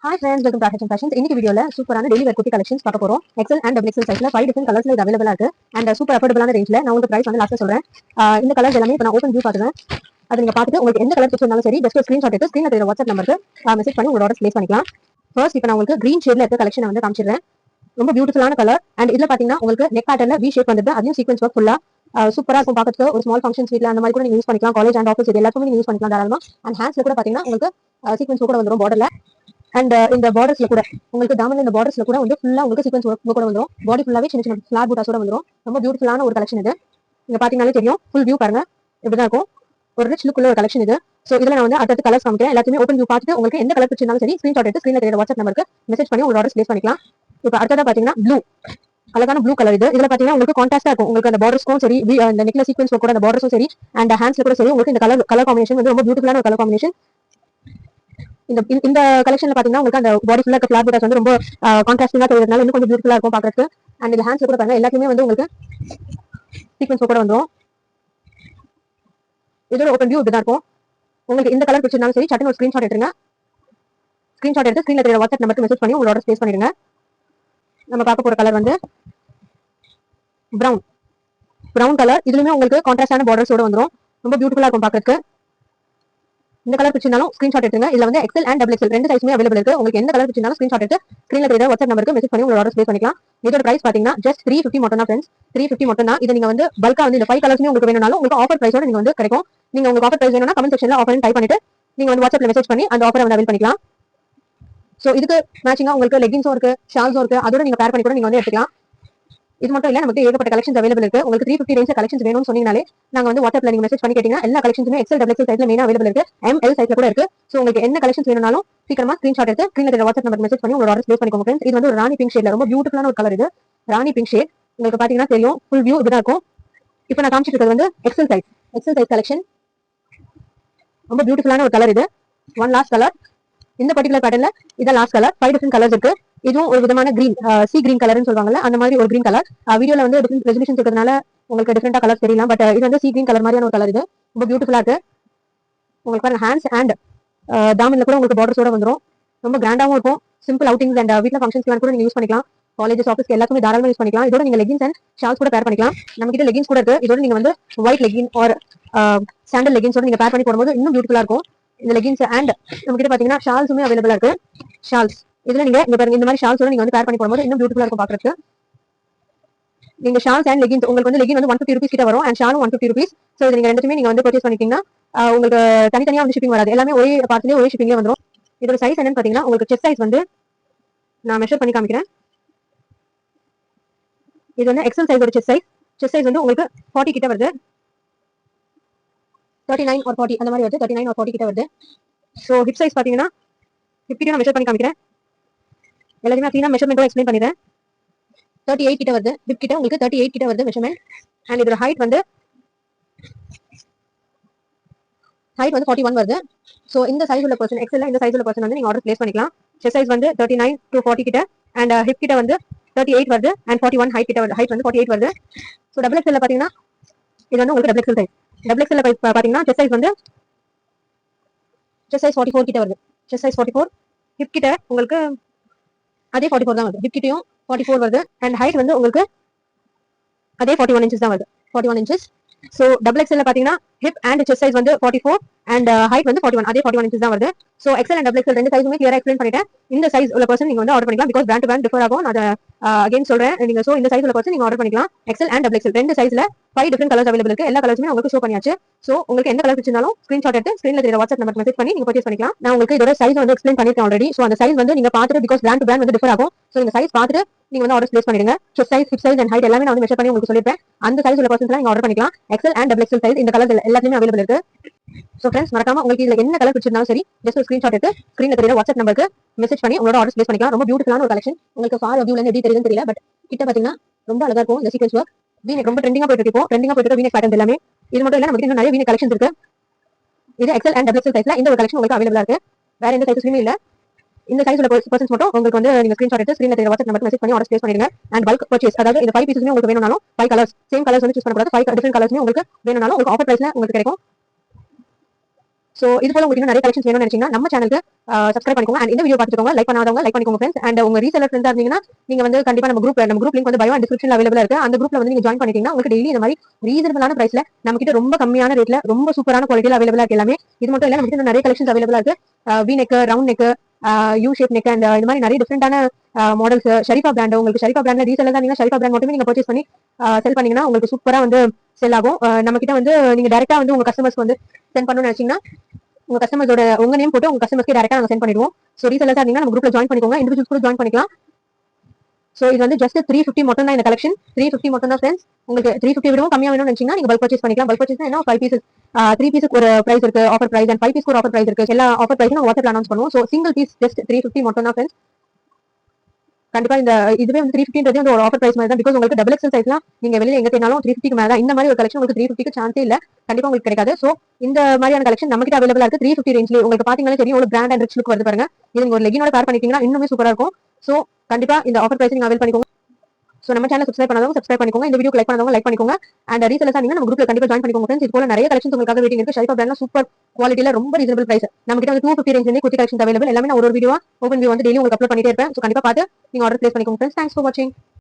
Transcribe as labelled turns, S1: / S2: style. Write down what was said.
S1: Hi friends, welcome to Fashion Fashions. இன்னைக்கு வீடியோல சூப்பரான டெய்லி வேர் குட்டி கலெக்ஷன்ஸ் பார்க்க போறோம். XL and XXL சைஸ்ல 5 டிஃபரண்ட் கலர்ஸ்ல இது அவைலபிளா இருக்கு. அண்ட் சூப்பர் அஃபோர்டபிளான ரேஞ்ச்ல நான் உங்களுக்கு பிரைஸ் வந்து லாஸ்ட்ல சொல்றேன். இந்த கலர்ஸ் எல்லாமே இப்போ நான் ஓபன் வியூ காட்டுறேன். அதை நீங்க பார்த்துட்டு உங்களுக்கு எந்த கலர் பிடிச்சிருந்தாலும் சரி ஜஸ்ட் ஸ்கிரீன்ஷாட் எடுத்து ஸ்கிரீன்ல தெரிய வாட்ஸ்அப் நம்பருக்கு மெசேஜ் பண்ணி உங்களோட ஆர்டர் பிளேஸ் பண்ணிக்கலாம். ஃபர்ஸ்ட் இப்போ நான் உங்களுக்கு கிரீன் ஷேட்ல இருக்க கலெக்ஷன் வந்து காமிச்சிடுறேன். ரொம்ப பியூட்டிஃபுல்லான கலர். அண்ட் இதுல பாத்தீங்கன்னா உங்களுக்கு நெக் பேட்டர்ல வி ஷேப் வந்துட்டு அதையும் சீக்வன்ஸ் ஒர்க் ஃபுல்லா சூப்பரா இருக்கும் பார்க்கறதுக்கு. ஒரு ஸ்மால் ஃபங்க்ஷன்ஸ் வீட்ல அந்த மாதிரி கூட நீங்க யூஸ் பண்ணிக்கலாம். காலேஜ் அண்ட் ஆஃபீஸ் இது எல்லாத்துக்கும் நீங்க யூஸ் பண்ணிக்கலாம் தாராளமா. அண்ட் ஹேண்ட்ஸ்ல கூட பாத்தீங்கன்னா உங்களுக்கு சீக்வன்ஸ் கூட வந்துடும் பார்டர்ல. அண்ட் இந்த பார்டர்ஸ்ல கூட உங்களுக்கு தாமன் இந்த பார்டர்ஸ்ல கூட வந்து ஃபுல்லா உங்களுக்கு சீக்வன்ஸ் ஒர்க் கூட வந்துடும். பாடி ஃபுல்லாவே சின்ன சின்ன ஃபிளார் பூட்டாஸோட வந்துடும். ரொம்ப பியூட்டிஃபுல்லான ஒரு கலெக்ஷன் இது. நீங்க பாத்தீங்கன்னாலே தெரியும். ஃபுல் வியூ பாருங்க இப்படிதான் இருக்கும். ஒரு ரிச் லுக்குள்ள ஒரு கலெக்ஷன் இது. சோ இதுல நான் வந்து அடுத்த கலர்ஸ் காமிக்கிறேன். எல்லாத்தையுமே ஓப்பன் வியூ பார்த்துட்டு உங்களுக்கு எந்த கலர் பிடிச்சிருந்தாலும் சரி ஸ்கிரீன்ஷாட் எடுத்து ஸ்கிரீன்ல தெரிய வாட்ஸ்அப் நம்பருக்கு மெசேஜ் பண்ணி உங்களோட ஆர்டர் பிளேஸ் பண்ணிக்கலாம். இப்போ அடுத்ததா பாத்தீங்கன்னா ப்ளூ, அழகான ப்ளூ கலர் இது. இதுல பாத்தீங்கன்னா உங்களுக்கு கான்ட்ராஸ்டா இருக்கும். உங்களுக்கு அந்த பார்டர்ஸ்க்கும் சரி இந்த நெக்ல சீக்வன்ஸ் கூட அந்த பார்டர்ஸும் சரி அண்ட் ஹேண்ட்ஸ்ல கூட சரி உங்களுக்கு இந்த கலர் காம்பினேஷன் வந்து ரொம்ப பியூட்டிஃபுல்லான ஒரு கலர் காம்பினேஷன். இந்த கலெக்ஷன்ல பாத்தீங்கன்னா உங்களுக்கு அந்த பாடி ஃபுல்லா இருக்க ஃபிளார் பூட்டாஸ் வந்து ரொம்ப கான்ட்ராஸ்டிங்கா தெரியுறதுனால இன்னும் கொஞ்சம் பியூட்டிஃபுல்லா இருக்கும் பாக்குறதுக்கு. அண்ட் இந்த ஹேண்ட்ஸ்ல கூட பாருங்க எல்லாத்தையுமே வந்து உங்களுக்கு சீக்வன்ஸ் கூட வந்துடும். இதோட ஓப்பன் வியூ இப்படிதான் இருக்கும். உங்களுக்கு இந்த கலர் பிடிச்சிருந்தாலும் சரி சட்டுன்னு ஒரு ஸ்கிரீன்ஷாட் எடுத்துருங்க. ஸ்கிரீன்ஷாட் எடுத்து ஸ்கிரீன்ல தெரிய வாட்ஸ்அப் நம்பருக்கு மெசேஜ் பண்ணி உங்களோட ஆர்டர் பிளேஸ் பண்ணிடுங்க. நம்ம பார்க்க போற கலர் வந்து பிரவுன் கலர். இதுலயுமே உங்களுக்கு கான்ட்ராஸ்டான பார்டர்ஸோட வந்துடும். ரொம்ப பியூட்டிஃபுல்லா இருக்கும் பாக்குறதுக்கு. இந்த கலர் பிடிச்சிருந்தாலும் ஸ்கிரீன்ஷாட் எடுத்துங்க. இதுல வந்து XL and XXL ரெண்டு சைஸ்மே அவைலபிள் இருக்கு. உங்களுக்கு எந்த கலர் பிடிச்சிருந்தாலும் ஸ்கிரீன்ஷாட் எடுத்து ஸ்கிரீன்ல தெரிய வாட்ஸ்அப் நம்பருக்கு மெசேஜ் பண்ணி உங்களோட ஆர்டர் பிளேஸ் பண்ணிக்கலாம். இதோட பிரைஸ் பாத்தீங்கன்னா ஜஸ்ட் 350 மட்டும் தான் ஃப்ரெண்ட்ஸ். 350 மட்டும் தான். இது நீங்க வந்து பல்கா வந்து இந்த 5 கலர்ஸ்மே உங்களுக்கு வேணும்னாலும் உங்களுக்கு ஆஃபர் பிரைஸோட நீங்க வந்து கிடைக்கும். நீங்க உங்களுக்கு ஆஃபர் பிரைஸ் வேணும்னா கமெண்ட் செக்ஷன்ல ஆஃபர் டைப் பண்ணிட்டு நீங்க வந்து வாட்ஸ்அப்ல மெசேஜ் பண்ணி அந்த ஆஃபரை வந்து அவைல் பண்ணிக்கலாம். சோ இதுக்கு மேட்சிங்கா உங்களுக்கு லெகின்ஸும் இருக்கு, ஷால்ஸும் இருக்கு. அதோட நீங்க பேர் பண்ணி கூட நீங்க வந்து எடுத்துக்கலாம். இது மட்டும் இல்ல நமக்கு ஏகப்பட்ட கலெக்ஷன்ஸ் அவைலபிள் இருக்கு. உங்களுக்கு 350 ரேஞ்ச் கலெக்ஷன்ஸ் வேணும்னு சொன்னீங்கனாலே நாங்க வந்து வாட்ஸ்அப்ல நீங்க மெசேஜ் பண்ணி கேட்டீங்கன்னா எல்லா கலெக்ஷன்ஸுமே XL XXL சைஸ்ல மெயினா அவைலபிள் இருக்கு. ML சைஸ்ல கூட இருக்கு. சோ உங்களுக்கு என்ன கலெக்ஷன்ஸ் வேணும்னாலும் சீக்கிரமா ஸ்கிரீன்ஷாட் எடுத்து ஸ்கிரீன்ல தெரிய வாட்ஸ்அப் நம்பருக்கு மெசேஜ் பண்ணி உங்களோட ஆர்டர் பிளேஸ் பண்ணிக்கோங்க ஃப்ரெண்ட்ஸ். இது வந்து ஒரு ராணி பிங்க் ஷேட்ல ரொம்ப பியூட்டிஃபுல்லான ஒரு கலர் இது. ராணி பிங்க் ஷேட் உங்களுக்கு பாத்தீங்கன்னா தெரியும். ஃபுல் வியூ இப்படிதான் இருக்கும். இப்போ நான் காமிச்சிட்டு இருக்கிறது வந்து XL சைஸ் கலெக்ஷன். ரொம்ப பியூட்டிஃபுல்லான ஒரு கலர் இது. One last colour. இந்த பர்டிகுலர் பேட்டர்ல இதான் லாஸ்ட் கலர். 5 டிஃபரண்ட் கலர்ஸ் இருக்கு. இதுவும் ஒரு விதமான கிரீன், சி கிரீன் கலர்னு சொல்லுவாங்கல்ல அந்த மாதிரி ஒரு கிரீன் கலர். வீடியோல வந்து டிஃபரண்ட் ரெசல்யூஷன்ஸ் இருக்கிறதுனால உங்களுக்கு டிஃபரெண்டா கலர்ஸ் தெரியலாம். பட் இது வந்து சி கிரீன் கலர் மாதிரியான ஒரு கலர் இது. ரொம்ப பியூட்டிஃபுல்லா இருக்கு. உங்களுக்கு பாருங்க ஹேண்ட்ஸ் அண்ட் தாமன்ல கூட உங்களுக்கு பார்டர்ஸோட வந்துடும். ரொம்ப கிராண்டாவும் இருக்கும். சிம்பிள் அவுட்டிங்ஸ் அண்ட் வீட்ல ஃபங்க்ஷன்ஸ்லாம் கூட நீங்க யூஸ் பண்ணிக்கலாம். காலேஜஸ் ஆஃபீஸ்க்கு எல்லாத்துக்குமே தாராளமா யூஸ் பண்ணிக்கலாம். இதோட நீங்க லெகின்ஸ் அண்ட் ஷால்ஸ் கூட பேர் பண்ணிக்கலாம். நம்ம கிட்ட லெகின்ஸ் கூட இருக்கு. இதோட நீங்க வந்து ஒயிட் லெகின் ஆர் சாண்டல் லெகின்ஸோட நீங்க பேர் பண்ணி போடும்போது இன்னும் பியூட்டிஃபுல்லா இருக்கும். இந்த லெகின்ஸ் அண்ட் நம்ம கிட்ட பாத்தீங்கன்னா ஷால்ஸுமே அவைலபிளா இருக்கு. ஷால்ஸ் இதுல நீங்க இங்க பாருங்க இந்த மாதிரி ஷால்ஸோட நீங்க வந்து பேர் பண்ணி போடும்போது இன்னும் பியூட்டிஃபுல்லா இருக்கும் பாக்குறதுக்கு. நீங்க ஷால்ஸ் அண்ட் லெகின்ஸ் உங்களுக்கு வந்து லெகின் வந்து 150 rupees கிட்ட வரும் அண்ட் ஷாலும் 150 rupees. சோ இது நீங்க ரெண்டுமே நீங்க வந்து பர்ச்சேஸ் பண்ணிட்டீங்கன்னா உங்களுக்கு தனித்தனியா வந்து ஷிப்பிங் வராது. எல்லாமே ஒரே பார்ட்லயே ஒரே ஷிப்பிங்ல வந்துரும். இதோட சைஸ் என்னன்னு பாத்தீங்கன்னா உங்களுக்கு செஸ்ட் சைஸ் வந்து நான் மெஷர் பண்ணி காமிக்கிறேன். இது வந்து XL சைஸோட செஸ்ட் சைஸ் வந்து உங்களுக்கு 40 கிட்ட வருது. 39 or 40 அந்த மாதிரி வருது. 39 or 40 கிட்ட வருது. சோ ஹிப் சைஸ் பாத்தீங்கன்னா ஹிப் கிட்ட நான் மெஷர் பண்ணி காமிக்கிறேன். எல்லாத்தையுமே க்ளீனா மெஷர்மென்ட்டோட எக்ஸ்பிளைன் பண்ணிடுறேன். 38 கிட்ட வருது. ஹிப் கிட்ட உங்களுக்கு 38 கிட்ட வருது மெஷர்மென்ட். அண்ட் இதோட ஹைட் வந்து 41 வருது. சோ இந்த சைஸ் உள்ள பர்சன் XL இந்த சைஸ் உள்ள பர்சன் வந்து நீங்க ஆர்டர் பிளேஸ் பண்ணிக்கலாம். செஸ்ட் சைஸ் வந்து 39 to 40 கிட்ட அண்ட் ஹிப் கிட்ட வந்து 38 வருது அண்ட் 41 ஹைட் கிட்ட வருது. ஹைட் வந்து 48 வருது. சோ டபுள் XL பாத்தீங்கன்னா இது வந்து உங்களுக்கு double XL size. Double XL பாத்தீங்கன்னா செஸ்ட் சைஸ் வந்து செஸ்ட் சைஸ் 44 கிட்ட வருது. Chest size 44. ஹிப் கிட்ட உங்களுக்கு அதே 44 தான் வருது. ஹிப் கிட்டயும் 44 வருது அண்ட் ஹைட் வந்து உங்களுக்கு அதே 41 inches தான் வருது. 41 inches. சோ டபுள் XL பாத்தீங்கன்னா ஹிப் அண்ட் செஸ்ட் சைஸ் வந்து 44 அண்ட் ஹைட் வந்து 41 அதே 41 inches தான் வருது. So XL and double XL ரெண்டு சைஸுமே கிளியரா எக்ஸ்பிளைன் பண்ணிட்டேன். இந்த சைஸ் உள்ள பர்சன் நீங்க வந்து ஆர்டர் பண்ணிக்கலாம். Because brand to brand differ ஆகும். நான் அகைன் சொல்றேன் நீங்க. சோ இந்த சைஸ் உள்ள பர்சன் நீங்க ஆர்டர் பண்ணிக்கலாம். XL அண்ட் டபுள் XL ரெண்டு சைஸ்ல 5 டிஃபரண்ட் கலர்ஸ் அவைலபிள் இருக்கு. எல்லா கலர்ஸுமே உங்களுக்கு ஷோ பண்ணியாச்சு. சோ உங்களுக்கு எந்த கலர் பிடிச்சிருந்தாலும் ஸ்கிரீன்ஷாட் எடுத்து ஸ்கிரீன்ல தெரிய வாட்ஸ்அப் நம்பருக்கு மெசேஜ் பண்ணி நீங்க பர்ச்சேஸ் பண்ணிக்கலாம். நான் உங்களுக்கு இதோட சைஸ் வந்து எக்ஸ்பிளைன் பண்ணிருக்கேன் ஆல்ரெடி. சோ அந்த சைஸ் வந்து நீங்க பார்த்துட்டு பிகாஸ் பிராண்ட் டு பிராண்ட் வந்து டிஃபர் ஆகும். சோ இந்த சைஸ் பார்த்துட்டு நீங்க வந்து ஆர்டர் பிளேஸ் பண்ணிடுங்க. Chest size, hip size and height எல்லாமே நான் வந்து மெஷர் பண்ணி உங்களுக்கு சொல்லிருப்பேன். அந்த சைஸ் உள்ள பர்சன்ஸ்லாம் நீங்க ஆர்டர் பண்ணிக்கலாம். XL and double XL size இந்த கலர் எல்லாத்துலயுமே அவைலபிள் இருக்கு. சோ ஃப்ரெண்ட்ஸ் மறக்காம உங்களுக்கு இதுல என்ன கலர் பிடிச்சிருந்தாலும் சரி ஜஸ்ட் ஒரு ஸ்கிரீன்ஷாட் எடுத்து ஸ்கிரீன்ல தெரியற வாட்ஸ்அப் நம்பருக்கு மெசேஜ் பண்ணி உங்களோட ஆர்டர் பிளேஸ் பண்ணிக்கலாம். ரொம்ப பியூட்டிஃபுல்லான ஒரு கலெக்ஷன். உங்களுக்கு ஃபார் வியூல இருந்து எப்படி தெரியுதுன்னு தெரியல. பட் கிட்ட பாத்தீங்கன்னா ரொம்ப அழகா இருக்கும். இந்த சீக்வென்ஸ் வர்க் வீனெக் ரொம்ப ட்ரெண்டிங்கா போயிட்டு இருக்கு. ட்ரெண்டிங்கா போயிட்டு இருக்க வீனெக் பேட்டர்ன் எல்லாமே. இது மட்டும் இல்ல நமக்கு இன்னும் நிறைய வீனெக் கலெக்ஷன்ஸ் இருக்கு. இது XL அண்ட் டபுள் XL சைஸ்ல இந்த ஒரு கலெக்ஷன் உங்களுக்கு அவைலபிளா இருக்கு. வேற எந்த சைஸுமே இல்ல. இந்த சைஸ் உள்ள பர்சன்ஸ் மட்டும் உங்களுக்கு வந்து நீங்க ஸ்கிரீன்ஷாட் எடுத்து ஸ்கிரீன்ல தெரிய வாட்ஸ்அப் நம்பருக்கு மெசேஜ் பண்ணி ஆர்டர் பிளேஸ் பண்ணிடுங்க. அண்ட் பல்க் பர்ச்சேஸ் அதாவது இந்த 5 பீசஸ்மே உங்களுக்கு வேணும்னாலும் 5 கலர்ஸ் சேம் கலர்ஸ் வந்து சூஸ் பண்ணக்கூடாது. 5 டிஃபரண்ட் கலர்ஸ்மே உங்களுக்கு வேணும்னாலும் உங்களுக்கு ஆஃபர் பிரைஸ்ல உங்களுக்கு கிடைக்கும். சோ இது போல உங்களுக்கு இன்னும் நிறைய கலெக்ஷன்ஸ் வேணும்னு நினைச்சீங்கன்னா நம்ம சேனலுக்கு சப்ஸ்கிரைப் பண்ணிக்கோங்க அண்ட் இந்த வீடியோ பார்த்துக்கோங்க, லைக் பண்ணாதவங்க லைக் பண்ணிக்கோங்க ஃப்ரெண்ட்ஸ். அண்ட் உங்க ரீசெலர் ஃப்ரெண்ட்ஸா இருந்தீங்கன்னா நீங்க வந்து கண்டிப்பா நம்ம குரூப் லிங்க் வந்து பயோ அண்ட் டிஸ்கிரிப்ஷன்ல அவைலபிளா இருக்கு. அந்த குரூப்ல வந்து நீங்க ஜாயின் பண்ணிட்டீங்கன்னா உங்களுக்கு டெய்லி இந்த மாதிரி ரீசனபிளான பிரைஸ்ல நம்ம கிட்ட ரொம்ப கம்மியான ரேட்ல ரொம்ப சூப்பரான குவாலிட்டில அவைலபிளா இருக்கு எல்லாமே. இது மட்டும் இல்ல நம்ம கிட்ட நிறைய கலெக்ஷன்ஸ் அவைலபிளா இருக்கு. We neck, round neck, U shape neck and இந்த மாதிரி நிறைய டிஃபரெண்டான மாடல்ஸ். ஷரிஃபா பிராண்ட், உங்களுக்கு ஷரிஃபா பிராண்ட்ல ரீசெலர் தான் நீங்க ஷரிஃபா பிராண்ட் மட்டுமே நீங்க பர்ச்சேஸ் பண்ணி செல் பண்ணீங்கன்னா உங்களுக்கு சூப்பரா வந்து செல் ஆகும். நம்ம கிட்ட வந்து நீங்க டைரக்டா வந்து உங்க கஸ்டமர்ஸ் வந்து சென்ட் பண்ணணும்னு நினைச்சீங்கன்னா உங்க கஸ்டமர்ஸோட உங்க நேம் போட்டு உங்க கஸ்டமர்ஸ்க்கு டைரக்டா நாங்க சென்ட் பண்ணிடுவோம். சோ ரீசெலர்ஸா இருந்தீங்கன்னா நம்ம குரூப்ல ஜாயின் பண்ணிக்கோங்க, இண்டிவிஜுவல்ஸ் கூட ஜாயின் பண்ணிக்கலாம். சோ இது வந்து ஜஸ்ட் 350 மட்டும் தான் இந்த கலெக்ஷன், 350 மட்டும் தான் ஃப்ரெண்ட்ஸ். உங்களுக்கு 350 விடவும் கம்மியா வேணும்னு நினைச்சீங்கன்னா நீங்க பல்க் பர்ச்சேஸ் பண்ணிக்கலாம். பல்க் பர்ச்சேஸ் என்ன 5 பீசஸ் 3 பீஸுக்கு ஒரு பிரைஸ் இருக்கு, ஆஃபர் பிரைஸ் அண்ட் 5 பீஸ்க்கு ஒரு ஆஃபர் பிரைஸ் இருக்கு. எல்லா ஆஃபர் பிரைஸும் நாங்க வாட்ஸ்அப்ல அனௌன்ஸ் பண்ணுவோம். சோ சிங்கிள் பீஸ் ஜஸ்ட் 350 மட்டும் தான் ஃப்ரெண்ட்ஸ். கண்டிப்பா இந்த இதுவே வந்து 350 வந்து ஒரு ஆஃபர் பிரைஸ் மாதிரி தான். பிகாஸ் உங்களுக்கு டபுள் எக்ஸல் சைஸ்லாம் நீங்க வெளியில எங்க தேடினாலும் 350க்கு மேல இந்த மாதிரி ஒரு கலெக்ஷன் உங்களுக்கு 350க்கு சான்ஸே இல்ல, கண்டிப்பா உங்களுக்கு கிடைக்காது. சோ இந்த மாதிரியான கலெக்ஷன் நம்ம கிட்ட அவைலபிளா இருக்கு 350 ரேஞ்ச்ல. உங்களுக்கு பாத்தீங்கன்னா தெரியும் ஒரு பிராண்ட் அண்ட் ரிச் லுக் வருது பாருங்க. இது ஒரு லெகினோட பேர் பண்ணிட்டீங்கன்னா இன்னுமே சூப்பரா இருக்கும். சோ கண்டிப்பா இந்த ஆஃபர் பிரைஸ் நீங்க அவைல் பண்ணிக்கோங்க. சோ நம்ம சேனல் சப்ஸ்கிரைப் பண்ணாதவங்க சப்ஸ்கிரைப் பண்ணிக்கோங்க, இந்த வீடியோ லைக் பண்ணாதவங்க லைக் பண்ணிக்கோங்க. அண்ட் ரீசெலர்ஸா நீங்க நம்ம குரூப்ல கண்டிப்பா ஜாயின் பண்ணிக்கோங்க ஃப்ரெண்ட்ஸ். இது போல நிறைய கலெக்ஷன்ஸ் உங்களுக்காக வெயிட்டிங் இருக்கு. ஷரிஃபா பிராண்ட்ல சூப்பர் குவாலிட்டில ரொம்ப ரீசனபிள் பிரைஸ். நம்ம கிட்ட வந்து 250 ரேஞ்ச்ல குட்டி கலெக்ஷன்ஸ் அவைலபிள். எல்லாமே நான் ஒரு வீடியோ ஓபன் வியூ வந்து டெய்லி உங்களுக்கு அப்லோட் பண்ணிட்டே இருப்பேன். சோ கண்டிப்பா பார்த்து நீங்க ஆர்டர் பிளேஸ் பண்ணிக்கோங்க ஃப்ரெண்ட்ஸ். தேங்க்ஸ் ஃபார் வாட்சிங்.